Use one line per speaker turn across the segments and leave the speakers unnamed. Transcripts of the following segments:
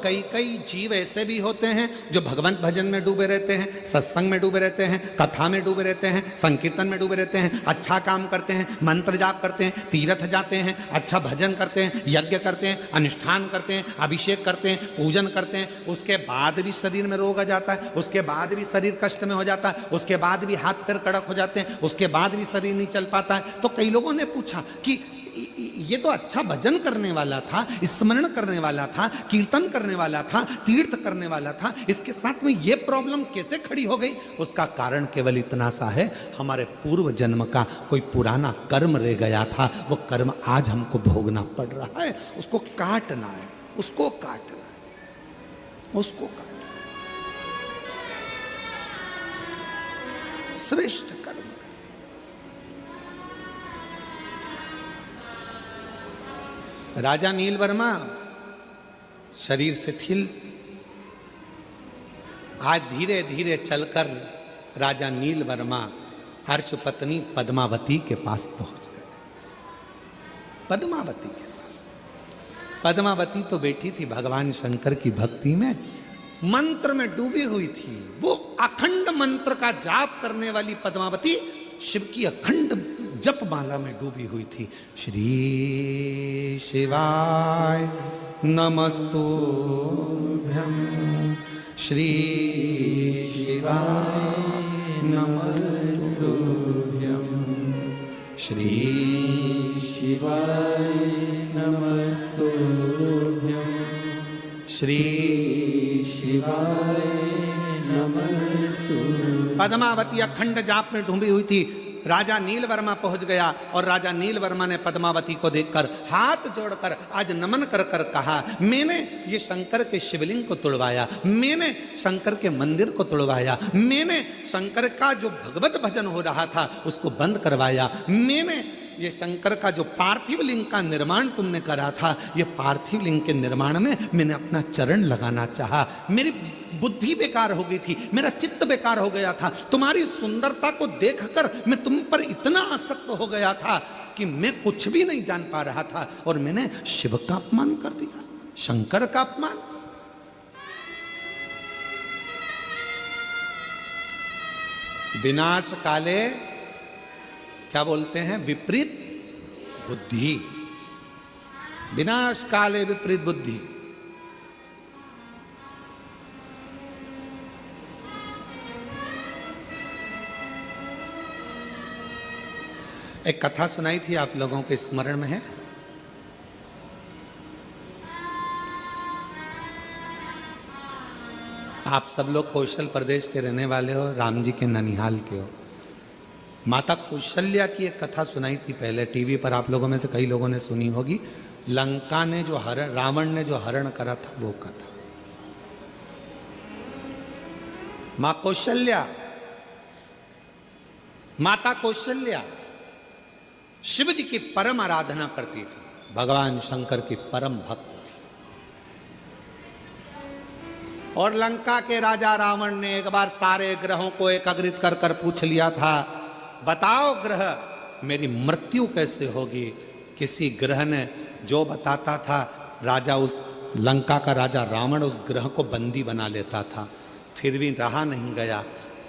कई कई जीव ऐसे भी होते हैं जो भगवंत भजन में डूबे रहते हैं, सत्संग में डूबे रहते हैं, कथा में डूबे रहते हैं, संकीर्तन में डूबे रहते हैं, अच्छा काम करते हैं, मंत्र जाप करते हैं, तीर्थ जाते हैं, अच्छा भजन करते हैं, यज्ञ करते हैं, अनुष्ठान करते हैं, अभिषेक करते हैं, पूजन करते हैं, उसके बाद भी शरीर में रोग आ जाता है, उसके बाद भी शरीर कष्ट में हो जाता है, उसके बाद भी हाथ पैर कड़क हो जाते हैं, उसके बाद भी शरीर नहीं चल पाता है। तो कई लोगों ने पूछा कि ये तो अच्छा भजन करने वाला था, स्मरण करने वाला था, कीर्तन करने वाला था, तीर्थ करने वाला था, इसके साथ में ये प्रॉब्लम कैसे खड़ी हो गई? उसका कारण केवल इतना सा है, हमारे पूर्व जन्म का कोई पुराना कर्म रह गया था, वो कर्म आज हमको भोगना पड़ रहा है, उसको काटना है, उसको काटना है, उसको काटना। श्रेष्ठ कर्म। राजा नीलवर्मा शरीर शिथिल, आज धीरे धीरे चलकर राजा नीलवर्मा अर्श पत्नी पद्मावती के पास पहुंच गए। पद्मावती के पास, पद्मावती तो बैठी थी भगवान शंकर की भक्ति में, मंत्र में डूबी हुई थी। वो अखंड मंत्र का जाप करने वाली पद्मावती शिव की अखंड जप माला में डूबी हुई थी। श्री शिवाय नमस्तुभ्यं, श्री शिवाय नमस्तुभ्यं, श्री शिवाय नमस्तुभ्यं, श्री शिवाय नमस्तुभ्यं। पद्मावती अखंड जाप में डूबी हुई थी। राजा नीलवर्मा पहुंच गया और राजा नीलवर्मा ने पद्मावती को देखकर हाथ जोड़कर आज नमन कर कर कहा, मैंने ये शंकर के शिवलिंग को तुड़वाया, मैंने शंकर के मंदिर को तुड़वाया, मैंने शंकर का जो भगवत भजन हो रहा था उसको बंद करवाया, मैंने ये शंकर का जो पार्थिव लिंग का निर्माण तुमने करा था, ये पार्थिव लिंग के निर्माण में मैंने अपना चरण लगाना चाहा। मेरी बुद्धि बेकार हो गई थी, मेरा चित्त बेकार हो गया था, तुम्हारी सुंदरता को देखकर मैं तुम पर इतना आसक्त हो गया था कि मैं कुछ भी नहीं जान पा रहा था और मैंने शिव का अपमान कर दिया, शंकर का अपमान। विनाश काले क्या बोलते हैं? विपरीत बुद्धि। विनाश काले विपरीत बुद्धि। एक कथा सुनाई थी, आप लोगों के स्मरण में है? आप सब लोग कौशल प्रदेश के रहने वाले हो, राम जी के ननिहाल के हो। माता कौशल्या की एक कथा सुनाई थी पहले टीवी पर, आप लोगों में से कई लोगों ने सुनी होगी। लंका ने जो हरण, रावण ने जो हरण करा था वो कथा। मां कौशल्या, माता कौशल्या शिव जी की परम आराधना करती थी, भगवान शंकर की परम भक्त थी। और लंका के राजा रावण ने एक बार सारे ग्रहों को एकाग्रित कर कर पूछ लिया था, बताओ ग्रह मेरी मृत्यु कैसे होगी? किसी ग्रह ने जो बताता था, राजा उस लंका का राजा रावण उस ग्रह को बंदी बना लेता था। फिर भी रहा नहीं गया,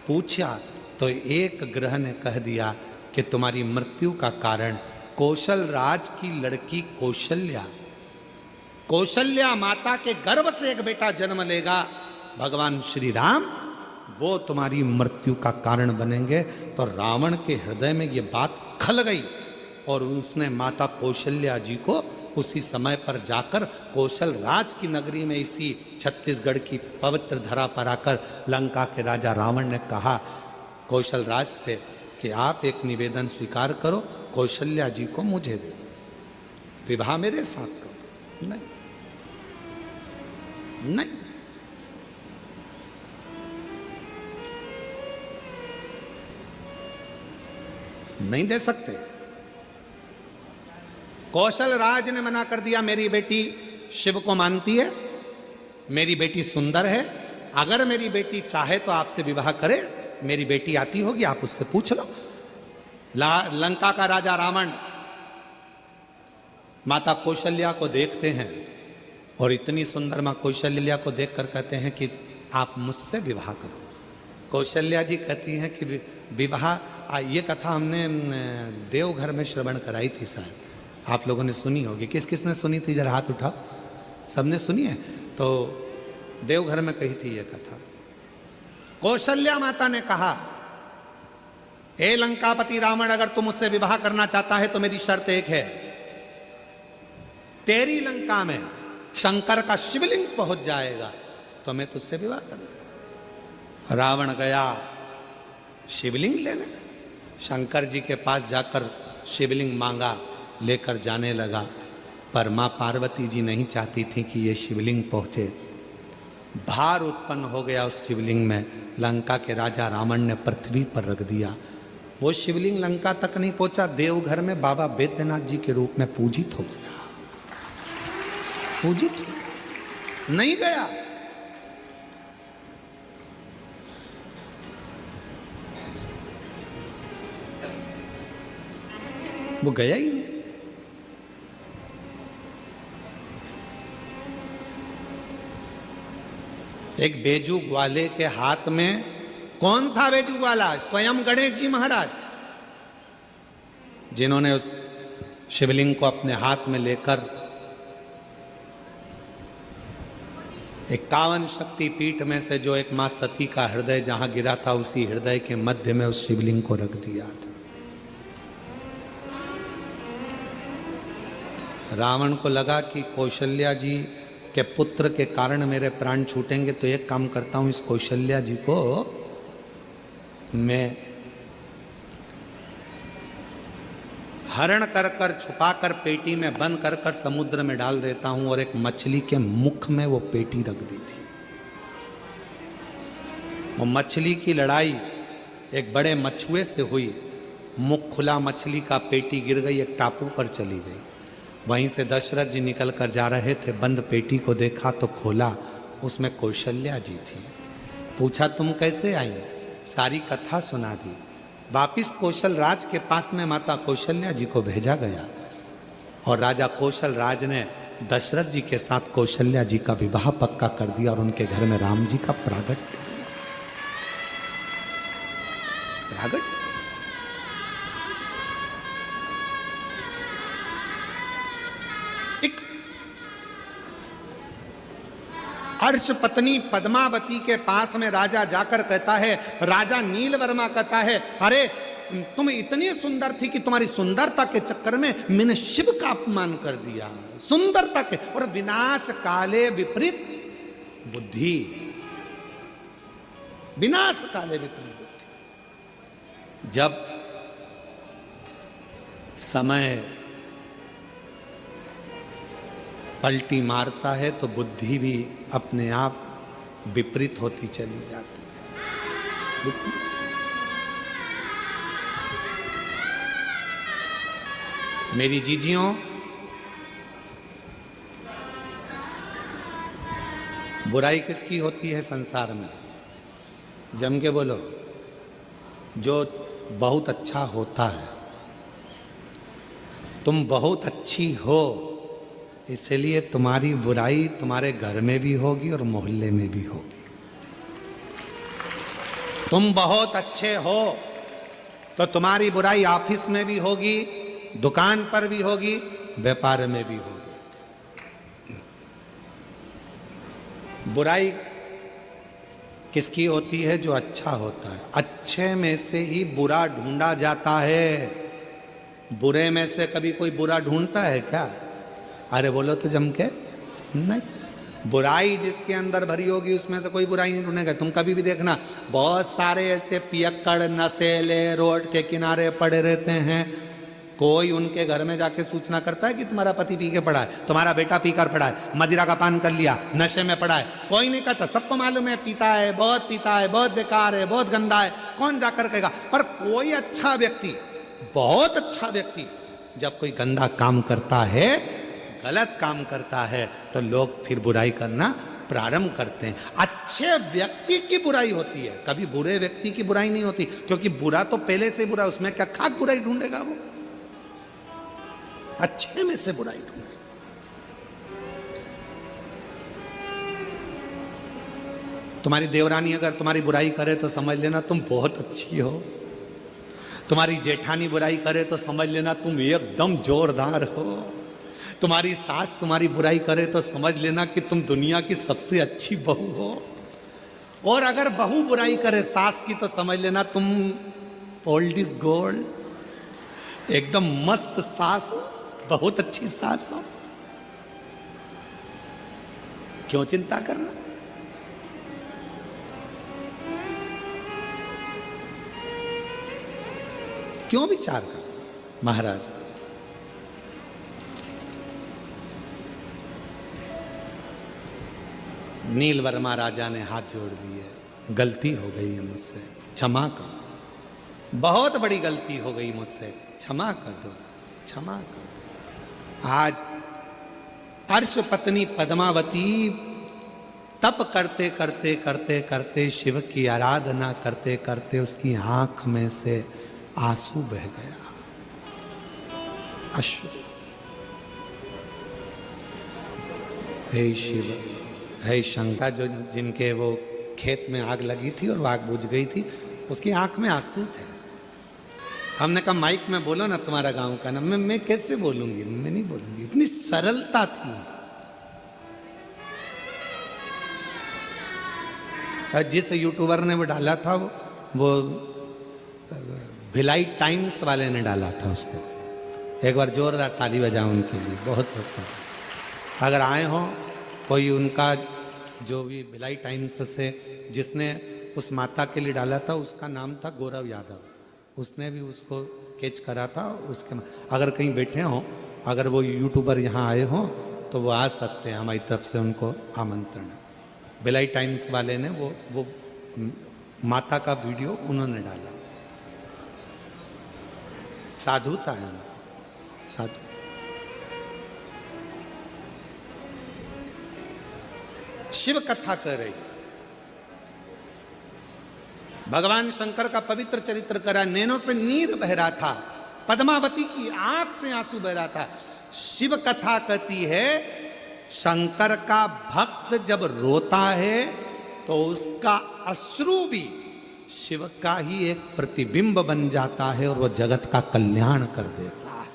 पूछा तो एक ग्रह ने कह दिया कि तुम्हारी मृत्यु का कारण कौशल राज की लड़की कौशल्या, कौशल्या माता के गर्भ से एक बेटा जन्म लेगा, भगवान श्री राम, वो तुम्हारी मृत्यु का कारण बनेंगे। तो रावण के हृदय में ये बात खल गई और उसने माता कौशल्या जी को उसी समय पर जाकर कौशल राज की नगरी में, इसी छत्तीसगढ़ की पवित्र धरा पर आकर लंका के राजा रावण ने कहा कौशल राज से कि आप एक निवेदन स्वीकार करो, कौशल्या जी को मुझे दे दो, विवाह मेरे साथ करो। नहीं, नहीं, नहीं दे सकते। कौशल राज ने मना कर दिया, मेरी बेटी शिव को मानती है, मेरी बेटी सुंदर है, अगर मेरी बेटी चाहे तो आपसे विवाह करे, मेरी बेटी आती होगी, आप उससे पूछ लो। लंका का राजा रावण माता कौशल्या को देखते हैं और इतनी सुंदर माँ कौशल्या को देखकर कहते हैं कि आप मुझसे विवाह करो। कौशल्या जी कहती हैं कि विवाह, ये कथा हमने देवघर में श्रवण कराई थी शायद, आप लोगों ने सुनी होगी। किस किस ने सुनी थी, जरा हाथ उठाओ। सबने सुनी है? तो देवघर में कही थी ये कथा। कौशल्या माता ने कहा, हे लंकापति रावण, अगर तुम मुझसे विवाह करना चाहता है तो मेरी शर्त एक है, तेरी लंका में शंकर का शिवलिंग पहुंच जाएगा तो मैं तुझसे विवाह करूंगा। रावण गया शिवलिंग लेने, शंकर जी के पास जाकर शिवलिंग मांगा, लेकर जाने लगा। पर मां पार्वती जी नहीं चाहती थी कि ये शिवलिंग पहुंचे। भार उत्पन्न हो गया उस शिवलिंग में। लंका के राजा रावण ने पृथ्वी पर रख दिया। वो शिवलिंग लंका तक नहीं पहुंचा, देवघर में बाबा बैद्यनाथ जी के रूप में पूजित हो गया। पूजित नहीं गया। वो गया ही नहीं। एक बेजू ग्वाले के हाथ में, कौन था बेजू ग्वाला? स्वयं गणेश जी महाराज, जिन्होंने उस शिवलिंग को अपने हाथ में लेकर 51 शक्ति पीठ में से जो एक मां सती का हृदय जहां गिरा था, उसी हृदय के मध्य में उस शिवलिंग को रख दिया था। रावण को लगा कि कौशल्या जी के पुत्र के कारण मेरे प्राण छूटेंगे, तो एक काम करता हूं, इस कौशल्या जी को मैं हरण कर कर छुपा कर पेटी में बंद कर कर समुद्र में डाल देता हूं। और एक मछली के मुख में वो पेटी रख दी थी। वो मछली की लड़ाई एक बड़े मछुए से हुई। मुख खुला मछली का, पेटी गिर गई, एक टापू पर चली गई। वहीं से दशरथ जी निकल कर जा रहे थे, बंद पेटी को देखा तो खोला, उसमें कौशल्या जी थी। पूछा तुम कैसे आई? सारी कथा सुना दी। वापिस कौशल राज के पास में माता कौशल्या जी को भेजा गया और राजा कौशल राज ने दशरथ जी के साथ कौशल्या जी का विवाह पक्का कर दिया और उनके घर में राम जी का प्रागट। अर्श पत्नी पद्मावती के पास में राजा जाकर कहता है, राजा नीलवर्मा कहता है, अरे तुम इतनी सुंदर थी कि तुम्हारी सुंदरता के चक्कर में मैंने शिव का अपमान कर दिया। सुंदरता के और विनाश काले विपरीत बुद्धि, विनाश काले विपरीत बुद्धि। जब समय पलटी मारता है तो बुद्धि भी अपने आप विपरीत होती चली जाती है। विपरीत। मेरी जीजियों, बुराई किसकी होती है संसार में? जम के बोलो। जो बहुत अच्छा होता है। तुम बहुत अच्छी हो, इसलिए तुम्हारी बुराई तुम्हारे घर में भी होगी और मोहल्ले में भी होगी। तुम बहुत अच्छे हो तो तुम्हारी बुराई ऑफिस में भी होगी, दुकान पर भी होगी, व्यापार में भी होगी। बुराई किसकी होती है? जो अच्छा होता है। अच्छे में से ही बुरा ढूंढा जाता है। बुरे में से कभी कोई बुरा ढूंढता है क्या? अरे बोलो तो जम के नहीं। बुराई जिसके अंदर भरी होगी उसमें से कोई बुराई नहीं ढूंढेगा। तुम कभी भी देखना, बहुत सारे ऐसे पियक्कड़ नशेले रोड के किनारे पड़े रहते हैं। कोई उनके घर में जाके सूचना करता है कि तुम्हारा पति पी के पड़ा है, तुम्हारा बेटा पीकर पड़ा है, मदिरा का पान कर लिया, नशे में पड़ा है? कोई नहीं कहता। सबको मालूम है पीता है, बहुत बेकार है, बहुत गंदा है। कौन जाकर कहेगा? पर कोई अच्छा व्यक्ति, बहुत अच्छा व्यक्ति जब कोई गंदा काम करता है, गलत काम करता है, तो लोग फिर बुराई करना प्रारंभ करते हैं। अच्छे व्यक्ति की बुराई होती है, कभी बुरे व्यक्ति की बुराई नहीं होती, क्योंकि बुरा तो पहले से बुरा, उसमें क्या खाक बुराई ढूंढेगा वो? अच्छे में से बुराई ढूंढेगा। तुम्हारी देवरानी अगर तुम्हारी बुराई करे तो समझ लेना तुम बहुत अच्छी हो। तुम्हारी जेठानी बुराई करे तो समझ लेना तुम एकदम जोरदार हो। तुम्हारी सास तुम्हारी बुराई करे तो समझ लेना कि तुम दुनिया की सबसे अच्छी बहू हो। और अगर बहू बुराई करे सास की तो समझ लेना तुम ओल्ड इज गोल्ड, एकदम मस्त सास हो, बहुत अच्छी सास हो। क्यों चिंता करना? क्यों विचार करना? महाराज नील वर्मा राजा ने हाथ जोड़ लिए, गलती हो गई है मुझसे, क्षमा कर दो। बहुत बड़ी गलती हो गई मुझसे, क्षमा कर दो, क्षमा कर दो। आज अर्श पत्नी पद्मावती तप करते करते करते करते शिव की आराधना करते करते उसकी आंख में से आंसू बह गया, अश्रु। हे शिव, हे शंकर, जो जिनके वो खेत में आग लगी थी और वो आग बुझ गई थी, उसकी आंख में आंसू थे। हमने कहा माइक में बोलो ना तुम्हारा गांव का नाम। मैं कैसे बोलूंगी, मैं नहीं बोलूंगी। इतनी सरलता थी। जिस यूट्यूबर ने वो डाला था वो भिलाई टाइम्स वाले ने डाला था उसको। एक बार जोरदार ताली बजाओ उनके लिए, बहुत पसंद। अगर आए हो कोई उनका, जो भी भिलाई टाइम्स से जिसने उस माता के लिए डाला था, उसका नाम था गौरव यादव। उसने भी उसको कैच करा था। उसके अगर कहीं बैठे हो, अगर वो यूट्यूबर यहाँ आए हो तो वो आ सकते हैं, हमारी तरफ से उनको आमंत्रण है। भिलाई टाइम्स वाले ने वो माता का वीडियो उन्होंने डाला। साधुता है उनको, साधु। शिव कथा कर रही, भगवान शंकर का पवित्र चरित्र करा, नैनों से नीर बह रहा था, पद्मावती की आंख से आंसू बह रहा था। शिव कथा कहती है शंकर का भक्त जब रोता है तो उसका अश्रु भी शिव का ही एक प्रतिबिंब बन जाता है और वो जगत का कल्याण कर देता है।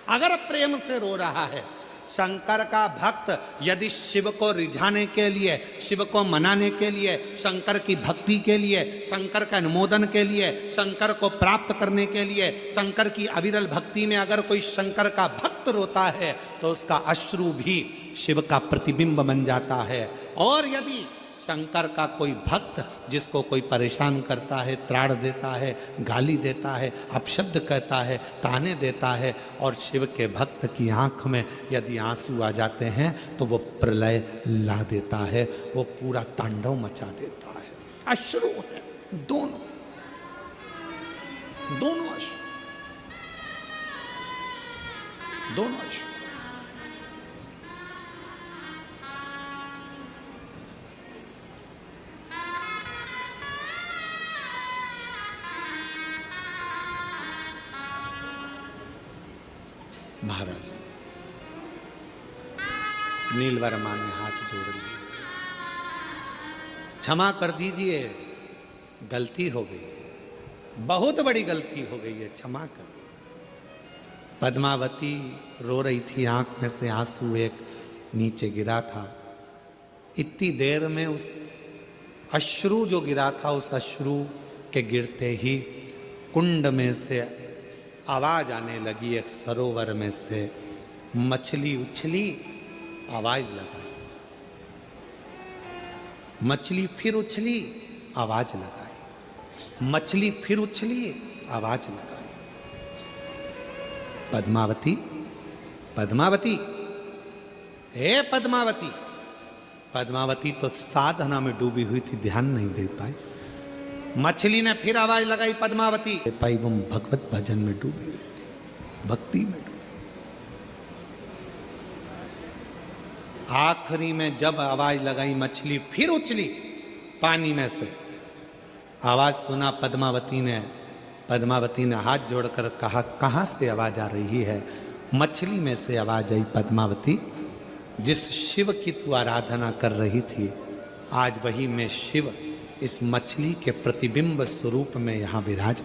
अगर प्रेम से रो रहा है शंकर का भक्त, यदि शिव को रिझाने के लिए, शिव को मनाने के लिए, शंकर की भक्ति के लिए, शंकर का अनुमोदन के लिए, शंकर को प्राप्त करने के लिए, शंकर की अविरल भक्ति में अगर कोई शंकर का भक्त रोता है तो उसका अश्रु भी शिव का प्रतिबिंब बन जाता है। और यदि शंकर का कोई भक्त जिसको कोई परेशान करता है, त्राण देता है, गाली देता है, अपशब्द कहता है, ताने देता है, और शिव के भक्त की आंख में यदि आंसू आ जाते हैं तो वो प्रलय ला देता है, वो पूरा तांडव मचा देता है। अश्रु है, दोनों अश्रु, दोनों अश्रु। महाराज नील वर्मा ने हाथ जोड़ लिए, क्षमा कर दीजिए, गलती हो गई, बहुत बड़ी गलती हो गई है, क्षमा कर दीजिए। पद्मावती रो रही थी, आंख में से आंसू एक नीचे गिरा था। इतनी देर में उस अश्रु जो गिरा था, उस अश्रु के गिरते ही कुंड में से आवाज आने लगी। एक सरोवर में से मछली उछली, आवाज लगाई, मछली फिर उछली, आवाज लगाई, मछली फिर उछली, आवाज लगाई। पद्मावती, पद्मावती, हे पद्मावती। पद्मावती तो साधना में डूबी हुई थी, ध्यान नहीं दे पाई। मछली ने फिर आवाज लगाई, पद्मावती। पाई वो भगवत भजन में डूबी हुई थी, भक्ति में डूबी। आखिरी में जब आवाज लगाई, मछली फिर उछली पानी में से। आवाज सुना पद्मावती ने, पद्मावती ने हाथ जोड़कर कहा, कहां से आवाज आ रही है? मछली में से आवाज आई, पद्मावती जिस शिव की तू आराधना कर रही थी आज वही मैं शिव इस मछली के प्रतिबिंब स्वरूप में यहाँ विराज